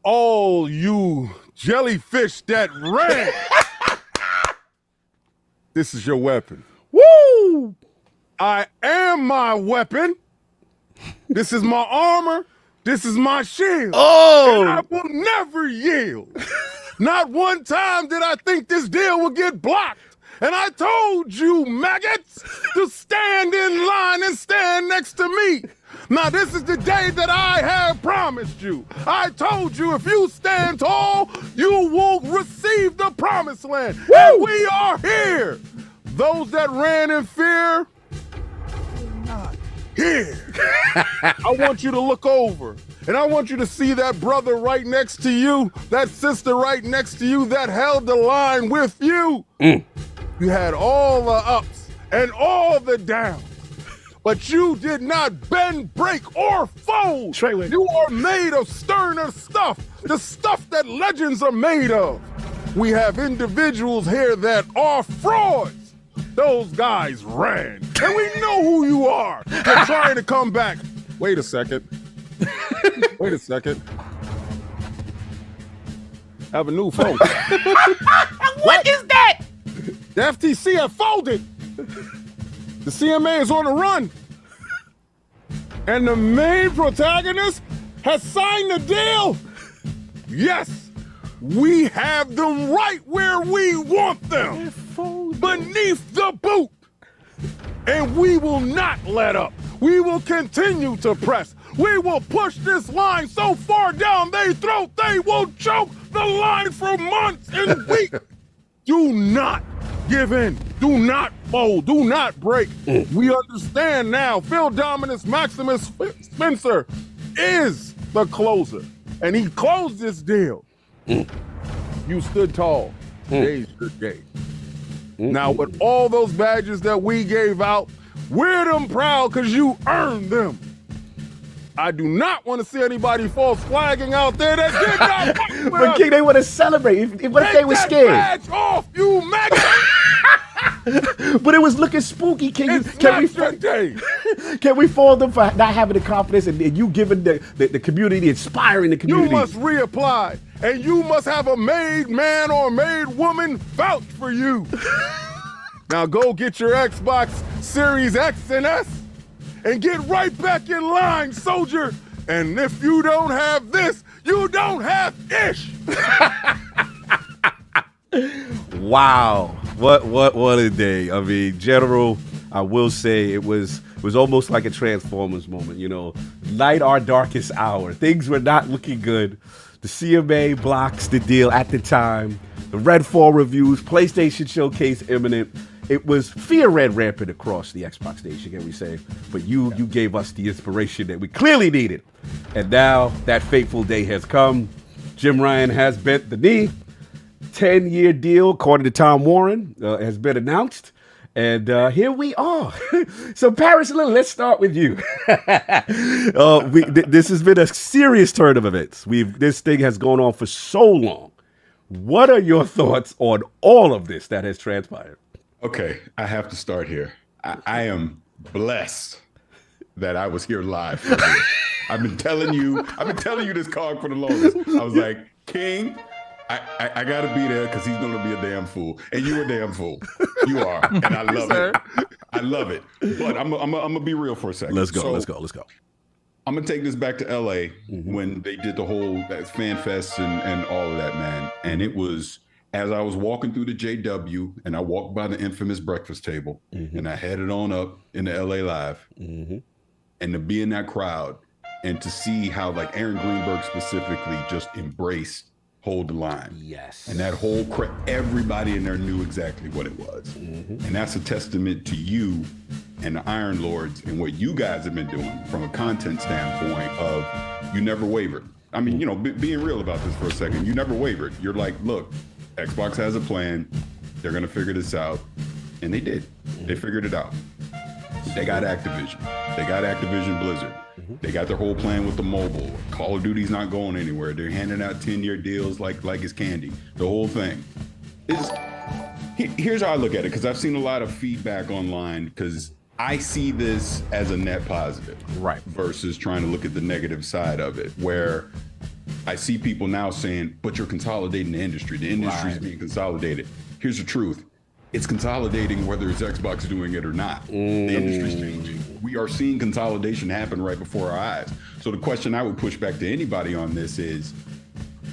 all you jellyfish that ran. This is your weapon. Woo! I am my weapon. This is my armor. This is my shield. Oh! And I will never yield. Not one time did I think this deal would get blocked. And I told you, maggots, to stand in line and stand next to me. Now, this is the day that I have promised you. I told you if you stand tall, you will receive the promised land. Woo! And we are here. Those that ran in fear, we're not here. I want you to look over, and I want you to see that brother right next to you, that sister right next to you that held the line with you. You had all the ups and all the downs, but you did not bend, break, or fold. You are made of sterner stuff, the stuff that legends are made of. We have individuals here that are frauds. Those guys ran, and we know who you are. You're trying to come back. Wait a second. Wait a second. I have a new phone. What is that? The FTC have folded. The CMA is on the run. And the main protagonist has signed the deal. Yes, we have them right where we want them. Beneath the boot. And we will not let up. We will continue to press. We will push this line so far down their throat they will choke the line for months and weeks. Do not give in. Do not fold. Do not break. We understand now. Phil Dominus Maximus Spencer is the closer. And he closed this deal. You stood tall. Today's your day. Now, with all those badges that we gave out, wear them proud because you earned them. I do not want to see anybody false flagging out there that did not fight with But King, they want to celebrate. What if they were scared? Take that badge off, you maggot! But it was looking spooky. Can we fault them for not having the confidence and you giving the community, inspiring the community? You must reapply, and you must have a made man or made woman vouch for you. Now go get your Xbox Series X and S and get right back in line, soldier. And if you don't have this, you don't have ish. Wow. What a day. I mean, General, I will say it was almost like a Transformers moment, you know. Night our darkest hour. Things were not looking good. The CMA blocks the deal at the time. The Redfall reviews, PlayStation Showcase imminent. It was fear ran rampant across the Xbox Nation, can we say? But you gave us the inspiration that we clearly needed. And now that fateful day has come. Jim Ryan has bent the knee. 10-year deal, according to Tom Warren, has been announced. And here we are. So, Paris, let's start with you. This has been a serious turn of events. This thing has gone on for so long. What are your thoughts on all of this that has transpired? Okay, I have to start here. I am blessed that I was here live. I've been telling you this card for the longest. I was like, King, I gotta be there because he's gonna be a damn fool, and you a damn fool. You are, and I love it. I love it. But I'm gonna be real for a second. Let's go. I'm gonna take this back to LA when they did the whole fan fest and all of that, man. And it was as I was walking through the JW, and I walked by the infamous breakfast table, and I headed on up into LA Live, and to be in that crowd and to see how like Aaron Greenberg specifically just embraced Hold the Line. Yes. And that whole everybody in there knew exactly what it was. And that's a testament to you and the Iron Lords and what you guys have been doing from a content standpoint of you never wavered. I mean, you know, being real about this for a second, you never wavered. You're like, look, Xbox has a plan. They're going to figure this out. And they did. They figured it out. They got Activision. They got Activision Blizzard. They got their whole plan with the mobile. Call of Duty's not going anywhere. They're handing out 10-year deals like it's candy. The whole thing. Here's how I look at it, because I've seen a lot of feedback online, because I see this as a net positive. Right. Versus trying to look at the negative side of it, where I see people now saying, but you're consolidating the industry. The industry is being consolidated. Here's the truth. It's consolidating whether it's Xbox doing it or not. The industry's changing. We are seeing consolidation happen right before our eyes. So the question I would push back to anybody on this is,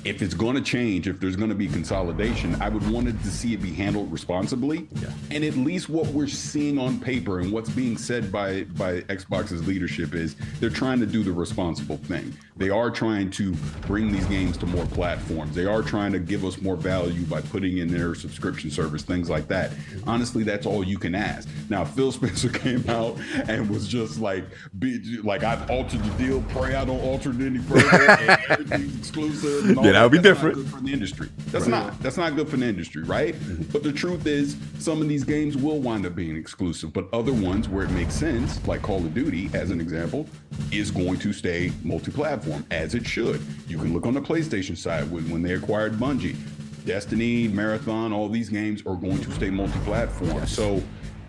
if it's going to change, if there's going to be consolidation, I would want to see it be handled responsibly. Yeah. And at least what we're seeing on paper and what's being said by Xbox's leadership is they're trying to do the responsible thing. They are trying to bring these games to more platforms. They are trying to give us more value by putting in their subscription service, things like that. Honestly, that's all you can ask. Now, Phil Spencer came out and was just like, I've altered the deal. Pray I don't alter it any further. And everything's exclusive. And all that would be different. Not good for the industry. That's not good for the industry, right? But the truth is, some of these games will wind up being exclusive, but other ones where it makes sense, like Call of Duty, as an example, is going to stay multi-platform, as it should. You can look on the PlayStation side when they acquired Bungie. Destiny, Marathon, all these games are going to stay multi-platform. Yes. So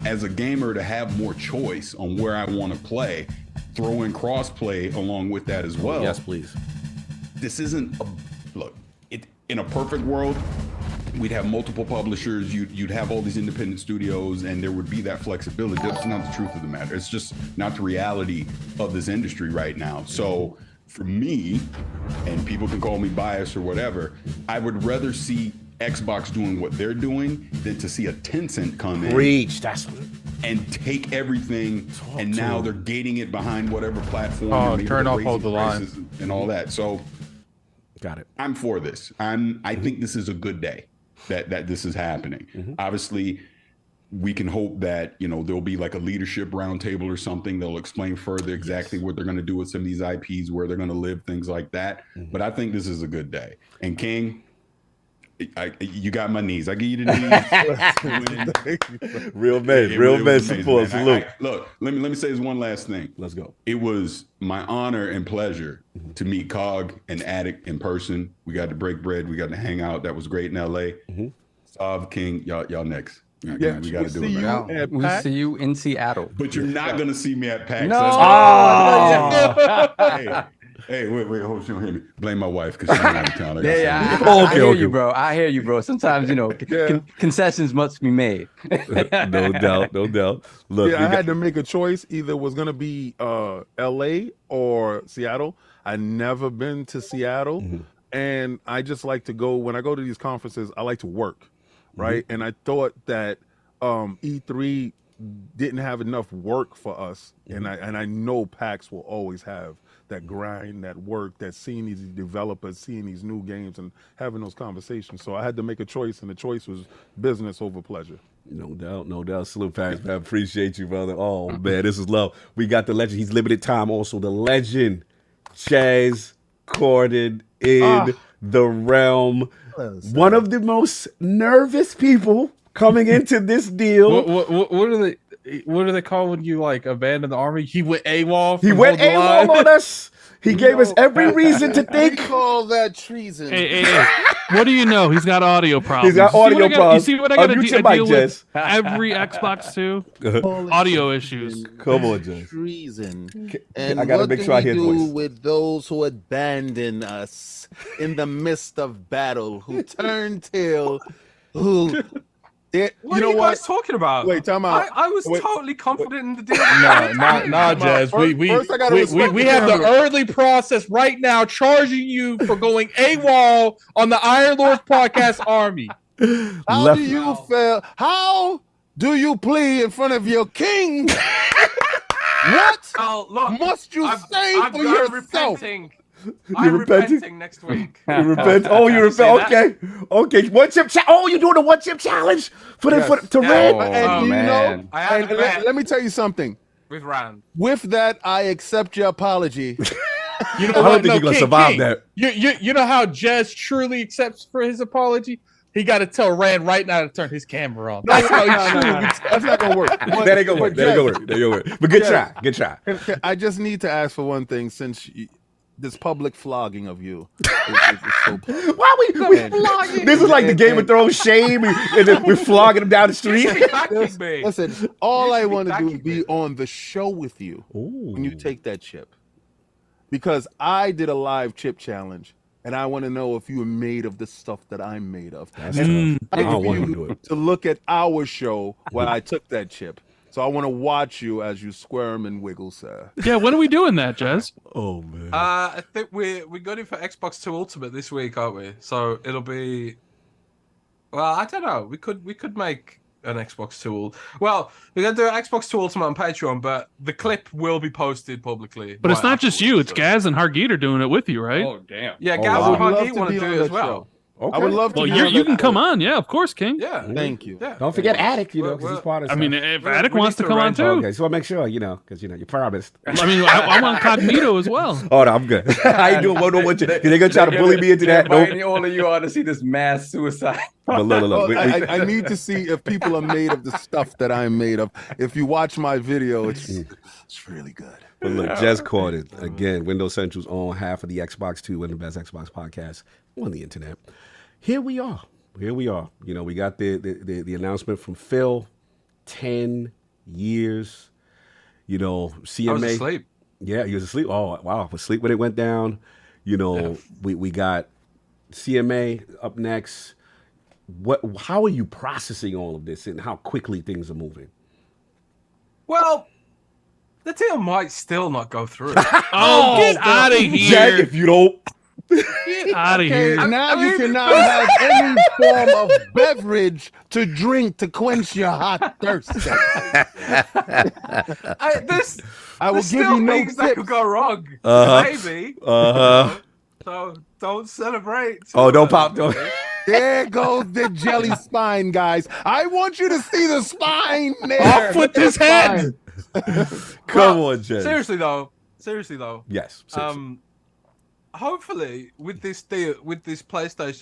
as a gamer, to have more choice on where I want to play, throw in cross-play along with that as well. Yes, please. This isn't look, in a perfect world, we'd have multiple publishers, you'd have all these independent studios, and there would be that flexibility. That's not the truth of the matter. It's just not the reality of this industry right now. So for me, and people can call me biased or whatever, I would rather see Xbox doing what they're doing than to see a Tencent come in. Reach, that's what. And take everything, and now they're gating it behind whatever platform. Oh, turn off all the lines and all that. So, got it. I'm for this. I think this is a good day that this is happening. Obviously, we can hope that there'll be like a leadership roundtable or something. They'll explain further exactly what they're going to do with some of these IPs, where they're going to live, things like that. But I think this is a good day. And King, you got my knees. I give you the knees. Real men support. Salute. Look, let me say this one last thing. Let's go. It was my honor and pleasure to meet Cog and Addict in person. We got to break bread. We got to hang out. That was great in LA. Sav, King, y'all next. We got to do it. We see you in Seattle. But you're not going to see me at PAX. No. Hey, wait, hold on, she don't hear me. Blame my wife because she's out of town. I hear you, bro. I hear you, bro. Sometimes, concessions must be made. No doubt. Look, I had to make a choice. Either was going to be LA or Seattle. I never been to Seattle. And I just like to go, when I go to these conferences, I like to work, right? And I thought that E3 didn't have enough work for us. And I know PAX will always have that grind, that work, that seeing these developers, seeing these new games and having those conversations. So I had to make a choice, and the choice was business over pleasure. No doubt. Salute, PAX, man. I appreciate you, brother. Oh, man, this is love. We got the legend. He's limited time also. The legend, Chaz Corden in the realm. One of the most nervous people coming into this deal. What do they call when you abandon the army? He went AWOL. He went AWOL on us. He gave us every reason to think. We call that treason. Hey. What do you know? He's got audio problems. You see what I got to deal with every Xbox 2? Audio issues. Come on, Jess. Treason. And I gotta make sure I hear the voice. What do we do with those who abandon us in the midst of battle, who turn tail, who... What are you guys talking about? Wait, time out. I was totally confident in the deal. No, Jazz. We have the early process right now charging you for going AWOL on the Iron Lords podcast army. How do you feel? How do you plea in front of your king? What must you say for yourself? I'm repenting next week. You repent? Oh, you repent? Okay. One chip challenge. Oh, you're doing a one chip challenge for to Rand. Let me tell you something. With Rand. With that, I accept your apology. I don't think you're gonna survive that. You know how Jez truly accepts for his apology? He got to tell Rand right now to turn his camera on. That's not gonna work. That ain't gonna work. But good try. I just need to ask for one thing, since this public flogging of you is so public. Why we flogging? This is like the Game of Thrones shame, and then we're flogging him down the street. Listen, all I want to do is be on the show with you when you take that chip. Because I did a live chip challenge, and I want to know if you are made of the stuff that I'm made of. That's and tough. I don't want to do it. To look at our show where I took that chip. So I want to watch you as you squirm and wiggle, sir. Yeah, when are we doing that, Jez? Oh man. I think we got it for Xbox 2 Ultimate this week, aren't we? So it'll be. Well, I don't know. We could make an Xbox 2. Well, we're gonna do an Xbox 2 Ultimate on Patreon, but the clip will be posted publicly. But it's not just you; it's Gaz and Hargeet are doing it with you, right? Oh damn! Yeah, Gaz and Hargeet want to do it as well. Okay. I would love to. Well, you can come on, yeah, of course, King. Yeah, thank you. Yeah. Don't forget Attic, because he's part of. I mean, if Attic wants to come on too. Okay, so I'll make sure, because you promised. I mean, I'm on Cognito as well. Oh no, I'm good. I ain't doing what you. They're gonna try to bully me into that. Nope. All of you are to see this mass suicide. But look. I need to see if people are made of the stuff that I'm made of. If you watch my video, it's really good. But look, Jez caught it again. Windows Central's on half of the Xbox 2 and the best Xbox podcast on the internet. Here we are. We got the announcement from Phil. 10 years. CMA. I was asleep. Yeah, he was asleep. Oh wow, I was asleep when it went down. We got CMA up next. How are you processing all of this and how quickly things are moving? Well, the deal might still not go through. Oh, get out of here! Jack, if you don't. Get out of here. Now you cannot have any form of beverage to drink to quench your hot thirst. I will give you no things that could go wrong. Maybe. So don't celebrate. Don't pop. There goes the jelly spine, guys. I want you to see the spine there. Off with his head. Come on, Jez. Seriously though. Yes. Seriously. Hopefully with this deal, with this PlayStation,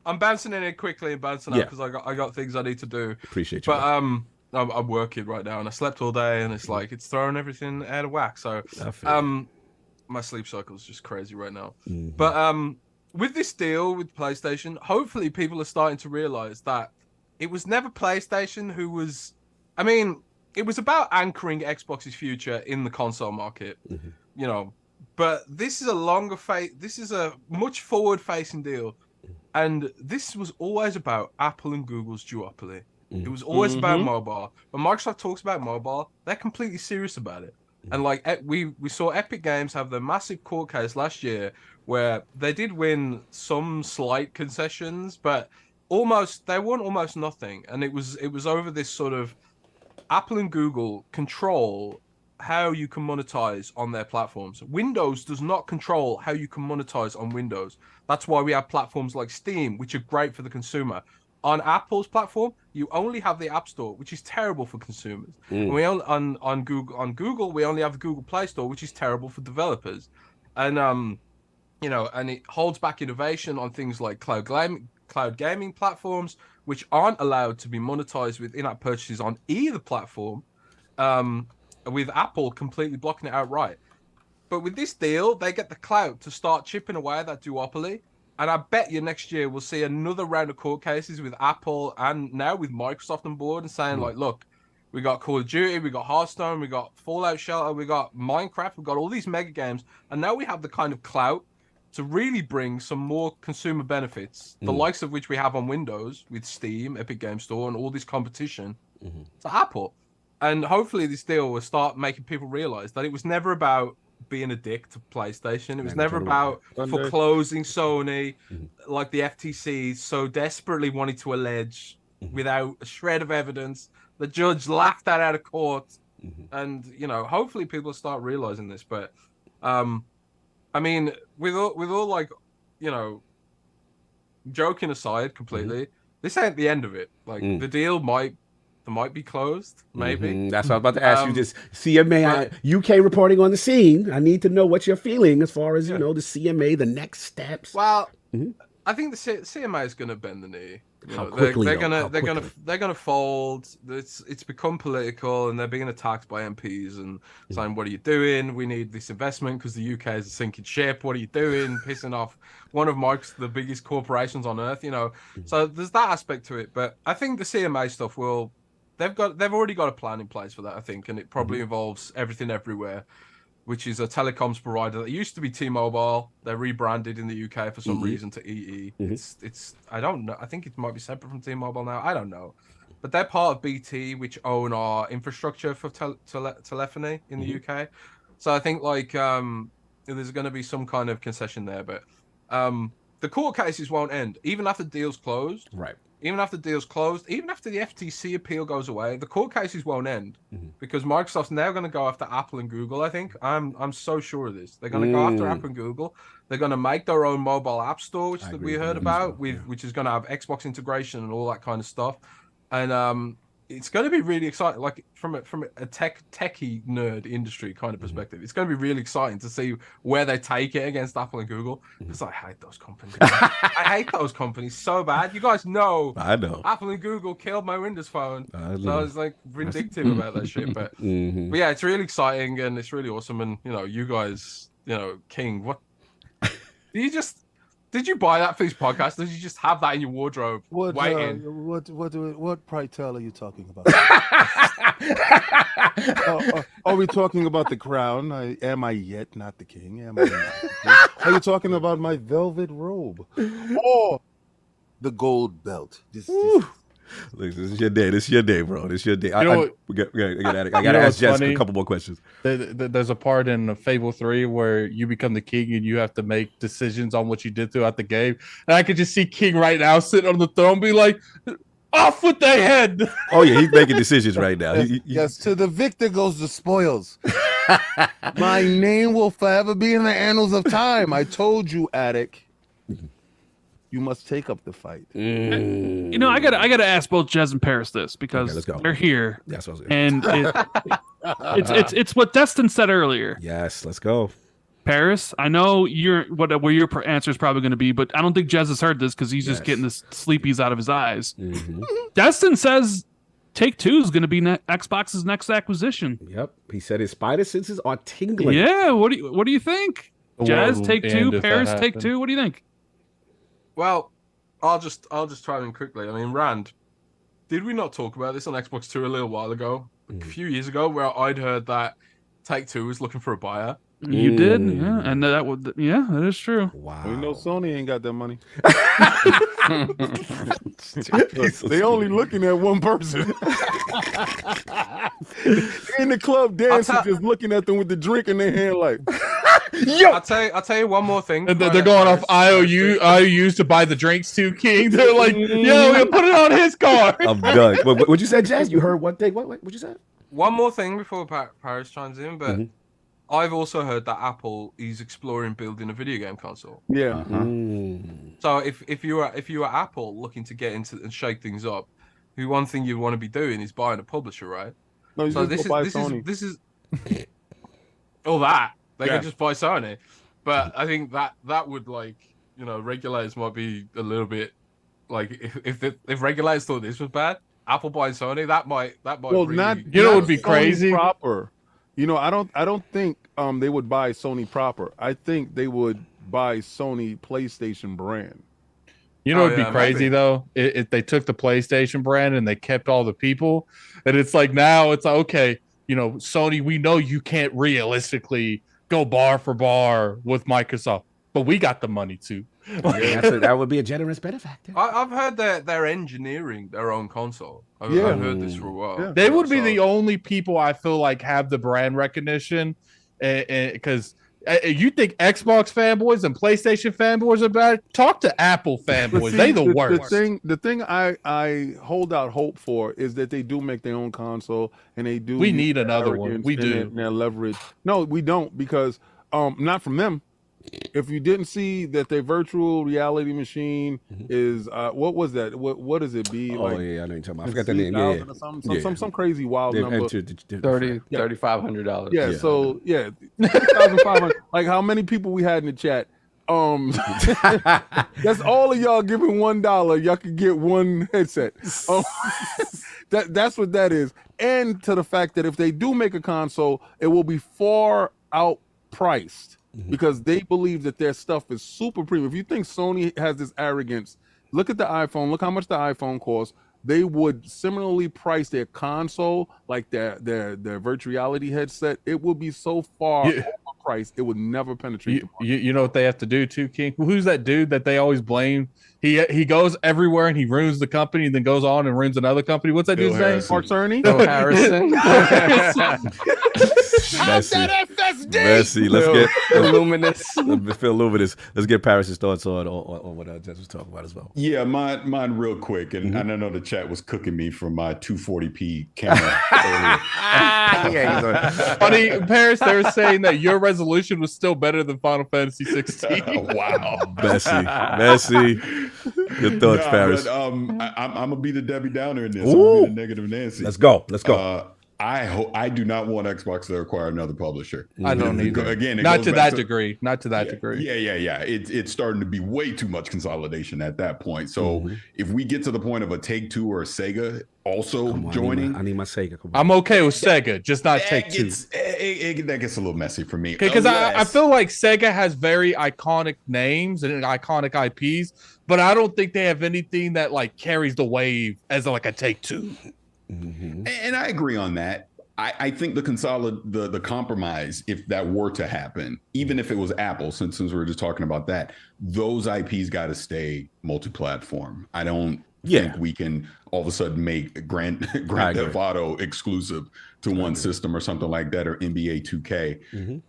I'm bouncing in it quickly and bouncing out because I got things I need to do. Appreciate you. But I'm working right now and I slept all day and it's throwing everything out of whack. So my sleep cycle is just crazy right now. Mm-hmm. But with this deal with PlayStation, hopefully people are starting to realize that it was never PlayStation who was. I mean, it was about anchoring Xbox's future in the console market, But this is This is a much forward-facing deal, and this was always about Apple and Google's duopoly. It was always about mobile. When Microsoft talks about mobile, they're completely serious about it. And we saw Epic Games have the massive court case last year where they did win some slight concessions, but they won almost nothing. And it was over this sort of Apple and Google control how you can monetize on their platforms. Windows does not control how you can monetize on Windows. That's why we have platforms like Steam, which are great for the consumer. On Apple's platform, you only have the App Store, which is terrible for consumers. And on Google, we only have the Google Play Store, which is terrible for developers. And and it holds back innovation on things like cloud gaming platforms, which aren't allowed to be monetized with in-app purchases on either platform. With Apple completely blocking it outright. But with this deal, they get the clout to start chipping away at that duopoly. And I bet you next year we'll see another round of court cases with Apple and now with Microsoft on board and saying, look, we got Call of Duty, we got Hearthstone, we got Fallout Shelter, we got Minecraft, we got all these mega games. And now we have the kind of clout to really bring some more consumer benefits, the likes of which we have on Windows with Steam, Epic Games Store, and all this competition to Apple. And hopefully this deal will start making people realize that it was never about being a dick to PlayStation. It was never about foreclosing Sony, like the FTC so desperately wanted to allege without a shred of evidence. The judge laughed that out of court. And, hopefully people start realizing this. But, I mean, with all joking aside completely, this ain't the end of it. The deal might be closed, maybe. That's what I was about to ask you. Just CMA, UK reporting on the scene. I need to know what you're feeling as far as the CMA, the next steps. Well, I think the CMA is going to bend the knee. How quickly? They're gonna fold. It's become political, and they're being attacked by MPs and saying, "What are you doing? We need this investment because the UK is a sinking ship. What are you doing? Pissing off one of the biggest corporations on earth." So there's that aspect to it. But I think the CMA stuff They've already got a plan in place for that, I think, and it probably involves everything everywhere. which is a telecoms provider that used to be T-Mobile. They're rebranded in the UK for some reason to EE. It's I don't know. I think it might be separate from T-Mobile now. I don't know. But they're part of BT, which own our infrastructure for telephony in the UK. So I think like there's going to be some kind of concession there. But the court cases won't end. Even after deals closed. Right. Even after deals closed, even after the FTC appeal goes away, the court cases won't end because Microsoft's now going to go after Apple and Google. I think I'm so sure of this. They're going to go after Apple and Google. They're going to make their own mobile app store, which we heard about, which is going to have Xbox integration and all that kind of stuff. And it's going to be really exciting. Like from a techie nerd industry kind of perspective, it's going to be really exciting to see where they take it against Apple and Google. Because I hate those companies. I hate those companies so bad. You guys know. I know. Apple and Google killed my Windows Phone. So I was like vindictive about that shit. But yeah, it's really exciting and it's really awesome. And you guys, King, what? Did you buy that for this podcast? Did you just have that in your wardrobe waiting? What pray tell are you talking about? Are we talking about the crown? Am I yet not the king? Am I not the king? Are you talking about my velvet robe or the gold belt? Look, this is your day. This is your day, bro. This is your day. I gotta ask Jess a couple more questions. There's a part in Fable 3 where you become the king and you have to make decisions on what you did throughout the game. And I could just see King right now sitting on the throne, be like, "Off with their head!" Oh yeah, he's making decisions right now. Yes, to the victor goes the spoils. My name will forever be in the annals of time. I told you, Attic. You must take up the fight. I gotta ask both Jez and Paris this because they're here. That's what I was and it's what Destin said earlier. Yes, let's go. Paris, I know where your answer is probably going to be, but I don't think Jez has heard this because he's just getting the sleepies out of his eyes. Destin says Take-Two is going to be Xbox's next acquisition. Yep, he said his spider senses are tingling. Yeah, what do you think? Jez, Take-Two, Paris, Take-Two. What do you think? Well, I'll just try them quickly. I mean, Rand, did we not talk about this on Xbox 2 a little while ago, a few years ago, where I'd heard that Take-Two was looking for a buyer? You did, yeah, and that is true. Wow, we know Sony ain't got that money. They only looking at one person. In the club dancing, just looking at them with the drink in their hand, like. Yo, I'll tell you one more thing. And they're going off IOUs to buy the drinks too, King. They're like, yo, we'll put it on his card. I'm done. What you said, Jazz? You heard one thing. What you said? One more thing before Paris chimes in, but I've also heard that Apple is exploring building a video game console. Yeah. So if you were Apple looking to get into and shake things up, one thing you want to be doing is buying a publisher, right? No, so this is all that. They can just buy Sony, but I think that would regulators might be a little bit like if regulators thought this was bad, Apple buying Sony that might. Well, really, it would be crazy. Proper, I don't think they would buy Sony proper. I think they would buy Sony PlayStation brand. It would be crazy though if they took the PlayStation brand and they kept all the people, and it's like now it's like, okay, Sony, we know you can't realistically go bar for bar with Microsoft, but we got the money too. That would be a generous benefactor. I've heard that they're engineering their own console. I've heard this for a while. Yeah. They would be the only people I feel like have the brand recognition, because you think Xbox fanboys and PlayStation fanboys are bad? Talk to Apple fanboys. They the worst. The thing I hold out hope for is that they do make their own console and they do. We need another one. We do. Their leverage. No, we don't, because not from them. If you didn't see that their virtual reality machine is what was that? What does it be? Oh, yeah, I know you're talking about. I forgot the name. Yeah. Some crazy wild number. $3,500. Yeah. So yeah, 3,500. Like how many people we had in the chat? That's all of y'all giving $1. Y'all could get one headset. That's what that is. And to the fact that if they do make a console, it will be far outpriced. Because they believe that their stuff is super premium. If you think Sony has this arrogance, look at the iPhone. Look how much the iPhone costs. they would similarly price their console, like their virtual reality headset. It will be so far overpriced, it would never penetrate the market. You know what they have to do too, King? Who's that dude that they always blame? He goes everywhere and he ruins the company and then goes on and ruins another company. What's that dude's name? Mark Cerny? Bill Harrison. Messy. Let's get Luminous. Phil Luminous. Let's get Paris's thoughts on what Jess was talking about as well. Yeah, mine real quick. And I know the chat was cooking me from my 240p camera earlier. Funny, Paris, they were saying that your resolution was still better than Final Fantasy 16. Wow. Messy. Your thoughts, Paris. But, I'm gonna be the Debbie Downer in this. I'm gonna be the negative Nancy. Let's go. I do not want Xbox to acquire another publisher. I don't either. Again, not to that degree. Not to that degree. Yeah. It's starting to be way too much consolidation at that point. So if we get to the point of a Take-Two or a Sega also joining, I need my Sega. I'm okay with Sega, just not Take-Two. That gets a little messy for me. Because I feel like Sega has very iconic names and iconic IPs, but I don't think they have anything that like carries the wave as like a Take-Two. And I agree on that. I think the compromise, if that were to happen, even if it was Apple, since we were just talking about that, those IPs got to stay multi-platform. I don't think we can all of a sudden make Grand Theft Auto exclusive to one system or something like that, or NBA 2K.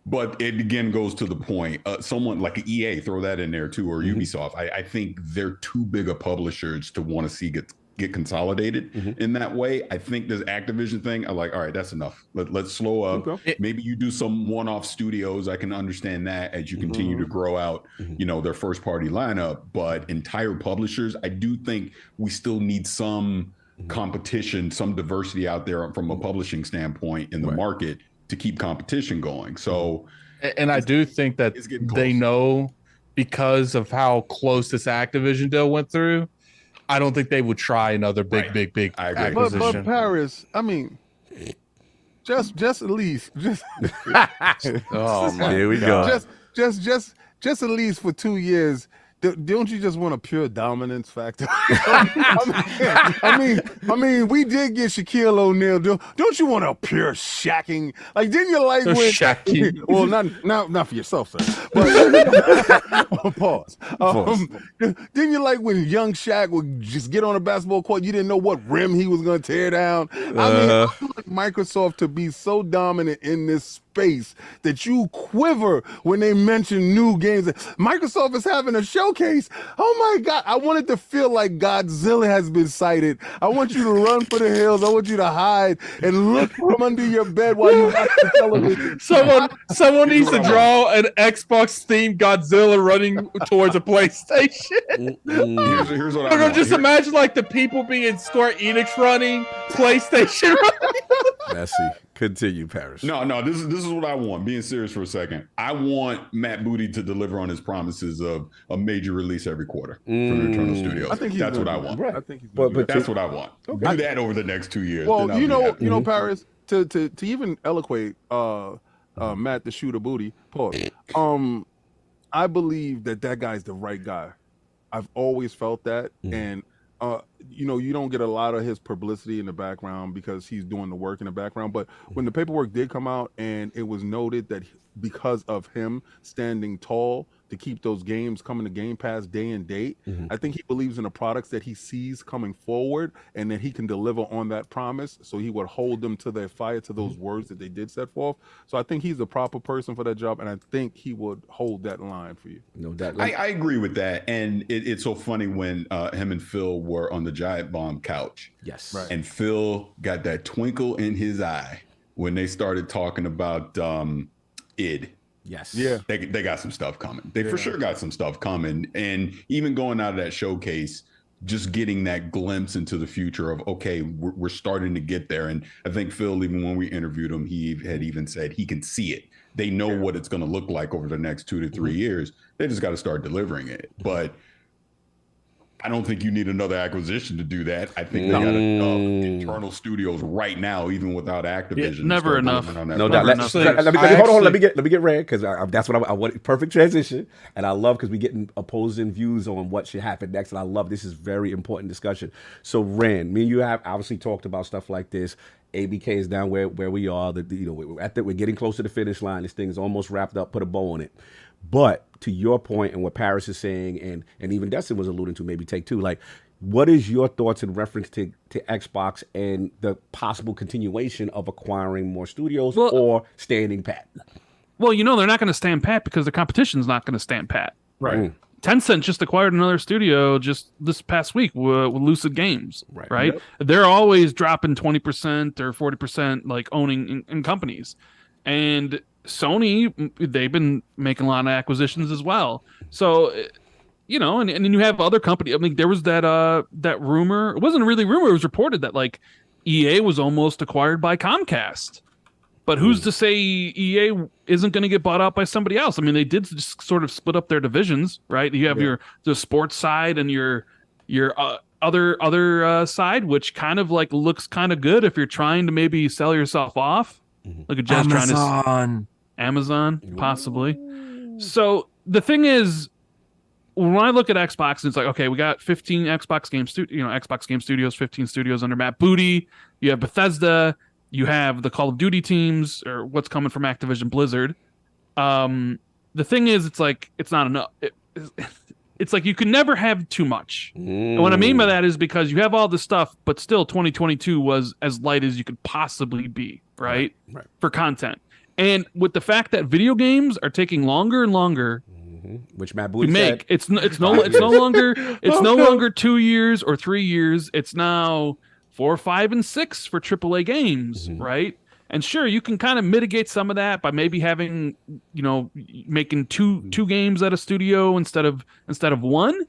But it again goes to the point, someone like EA, throw that in there too, or Ubisoft. I think they're too big of publishers to want to see get consolidated in that way. I think this Activision thing, I'm like, all right, that's enough. Let's slow up. Maybe you do some one-off studios. I can understand that as you continue to grow out, their first party lineup. But entire publishers, I do think we still need some competition, some diversity out there from a publishing standpoint in the market to keep competition going. So, and I do think that they know, because of how close this Activision deal went through, I don't think they would try another big acquisition. But Paris, I mean, just at least, oh man, here we go. Just at least for 2 years. Don't you just want a pure dominance factor? I mean, we did get Shaquille O'Neal. Don't you want a pure shacking? Like, didn't you like when shacking? Well, not for yourself, sir. But pause. Didn't you like when young Shaq would just get on a basketball court? You didn't know what rim he was going to tear down. I mean, I want Microsoft to be so dominant in this space that you quiver when they mention new games. Microsoft is having a showcase. Oh my God. I want it to feel like Godzilla has been sighted. I want you to run for the hills. I want you to hide and look from under your bed while you watch the television. Someone needs to draw an Xbox themed Godzilla running towards a PlayStation. Here's what I want. Just imagine like the people being Square Enix running, PlayStation running. Messy. Continue, Paris. No. This is what I want. Being serious for a second, I want Matt Booty to deliver on his promises of a major release every quarter from Eternal Studios. I think that's what I want. Right. I think he's but that's what I want. Do that over the next 2 years. Well, you know, Paris, to even eloquate Matt the Shooter Booty, pause. I believe that guy's the right guy. I've always felt that, and you don't get a lot of his publicity in the background because he's doing the work in the background. But when the paperwork did come out and it was noted that because of him standing tall to keep those games coming to Game Pass day and date, I think he believes in the products that he sees coming forward and that he can deliver on that promise. So he would hold them to their fire, to those words that they did set forth. So I think he's the proper person for that job, and I think he would hold that line for you. No doubt. I agree with that. And it's so funny when him and Phil were on the Giant Bomb couch. Yes. Right. And Phil got that twinkle in his eye when they started talking about id. Yes. Yeah. They got some stuff coming. They for sure got some stuff coming. And even going out of that showcase, just getting that glimpse into the future of, okay, we're starting to get there. And I think Phil, even when we interviewed him, he had even said he can see it. They know what it's going to look like over the next 2 to 3 years. They just got to start delivering it. But I don't think you need another acquisition to do that. I think they got enough internal studios right now, even without Activision. Yeah, never enough. No doubt. Let me get Red, because that's what I want. Perfect transition, and I love, because we getting opposing views on what should happen next, and I love this is very important discussion. So Ren, me and you have obviously talked about stuff like this. ABK is down where we are. We're getting close to the finish line. This thing is almost wrapped up. Put a bow on it. But to your point and what Paris is saying, and even Dustin was alluding to, maybe Take Two, like, what is your thoughts in reference to Xbox and the possible continuation of acquiring more studios or standing pat? Well, they're not going to stand pat because the competition's not going to stand pat. Right. Tencent just acquired another studio just this past week with Lucid Games, right? Yep. They're always dropping 20% or 40%, like, owning in companies. And Sony, they've been making a lot of acquisitions as well. So, and then you have other companies. I mean, there was that rumor. It wasn't really rumor. It was reported that, like, EA was almost acquired by Comcast. But who's to say EA isn't going to get bought out by somebody else? I mean, they did just sort of split up their divisions, right? You have the sports side and your other side, which kind of, like, looks kind of good if you're trying to maybe sell yourself off. Look at Jez trying to Amazon, possibly. So the thing is, when I look at Xbox, it's like, okay, we got 15 Xbox Game Studios, 15 studios under Matt Booty. You have Bethesda. You have the Call of Duty teams, or what's coming from Activision Blizzard. The thing is, it's like, it's not enough. It's like you can never have too much. And what I mean by that is because you have all this stuff, but still 2022 was as light as you could possibly be, right? For content. And with the fact that video games are taking longer and longer, which Matt Booty said, it's no longer 2 years or 3 years. It's now 4, 5, and 6 for AAA games, right? And sure, you can kind of mitigate some of that by maybe having, making two games at a studio instead of one.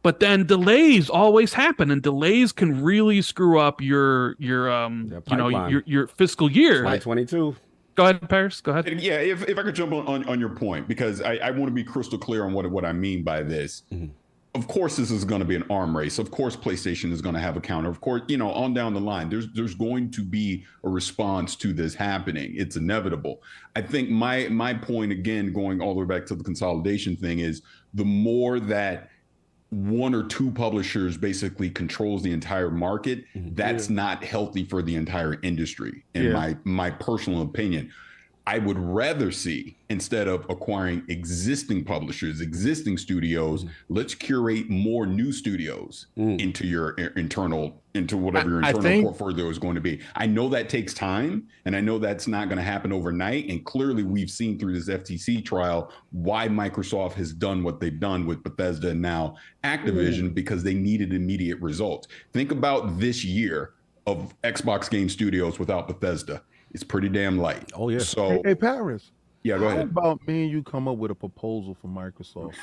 But then delays always happen, and delays can really screw up your fiscal year. 2022. Go ahead, Paris. Go ahead. Yeah, if I could jump on your point, because I want to be crystal clear on what I mean by this. Of course, this is going to be an arm race. Of course, PlayStation is going to have a counter. Of course, on down the line, there's going to be a response to this happening. It's inevitable. I think my point, again, going all the way back to the consolidation thing, is the more that one or two publishers basically controls the entire market, that's not healthy for the entire industry, in my personal opinion. I would rather see, instead of acquiring existing publishers, existing studios, let's curate more new studios into your whatever your internal portfolio is going to be. I know that takes time, and I know that's not going to happen overnight. And clearly, we've seen through this FTC trial why Microsoft has done what they've done with Bethesda and now Activision, because they needed immediate results. Think about this year of Xbox Game Studios without Bethesda. It's pretty damn light. Oh, yeah. So, hey, Paris. Yeah, go ahead. How about me and you come up with a proposal for Microsoft?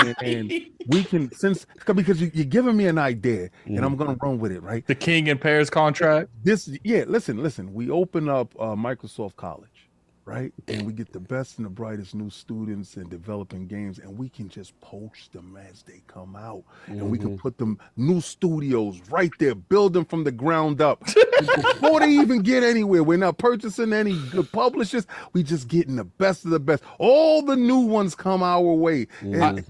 Right? and we can, because you're giving me an idea, and I'm going to run with it, right? The King and Paris contract? Listen. We open up Microsoft College, right? And we get the best and the brightest new students and developing games, and we can just poach them as they come out. And we can put them new studios right there, build them from the ground up. Before they even get anywhere, we're not purchasing any good publishers. We just getting the best of the best. All the new ones come our way. And,